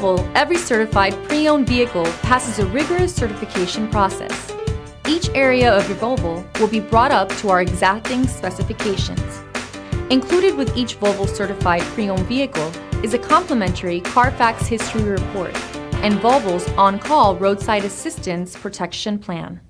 Volvo, every certified pre-owned vehicle passes a rigorous certification process. Each area of your Volvo will be brought up to our exacting specifications. Included with each Volvo certified pre-owned vehicle is a complimentary Carfax history report and Volvo's on-call roadside assistance protection plan.